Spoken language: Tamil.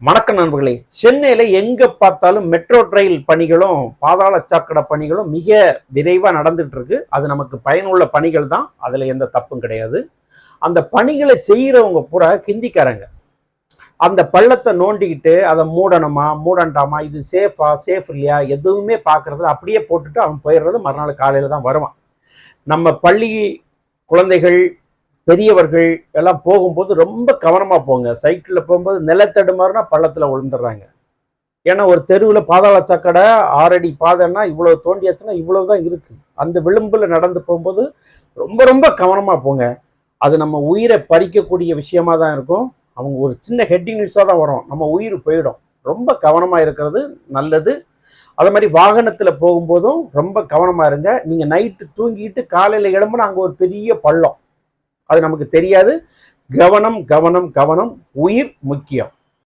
வணக்கம் நண்பர்களே. சென்னையில் எங்கே பார்த்தாலும் மெட்ரோ ரயில் பணிகளும் பாதாள சாக்கடை பணிகளும் மிக விரைவாக நடந்துட்டு இருக்கு. அது நமக்கு பயனுள்ள பணிகள் தான், அதில் எந்த தப்பும் கிடையாது. அந்த பணிகளை செய்கிறவங்க பூரா கிந்திக்காரங்க. அந்த பள்ளத்தை நோண்டிக்கிட்டு அதை மூடணுமா மூடண்டாமா, இது சேஃப் இல்லையா, எதுவுமே பார்க்கறது அப்படியே போட்டுட்டு அவன் போயிடுறது. மறுநாள் காலையில் தான் வருவான். நம்ம பள்ளி குழந்தைகள் பெரியவர்கள் எல்லாம் போகும்போது ரொம்ப கவனமாக போங்க. சைக்கிளில் போகும்போது நிலத்தடுமாறுனா பள்ளத்தில் விழுந்துடுறாங்க. ஏன்னா ஒரு தெருவில் பாதாள சாக்கடை 6 அடி பாதைன்னா இவ்வளோ தோண்டியாச்சுன்னா இவ்வளவு தான் இருக்குது. அந்த விளிம்பில் நடந்து போகும்போது ரொம்ப ரொம்ப கவனமாக போங்க. அது நம்ம உயிரை பறிக்கக்கூடிய விஷயமா தான் இருக்கும். அவங்க ஒரு சின்ன ஹெட்டிங் நியூஸாக தான் வரும், நம்ம உயிர் போயிடும். ரொம்ப கவனமாக இருக்கிறது நல்லது. அது மாதிரி வாகனத்தில் போகும்போதும் ரொம்ப கவனமாக இருங்க. நீங்கள் நைட்டு தூங்கிட்டு காலையில் எழும்புனா அங்கே ஒரு பெரிய பள்ளம், அது நமக்கு தெரியாது. கவனம் கவனம் கவனம். உயிர் முக்கியம்.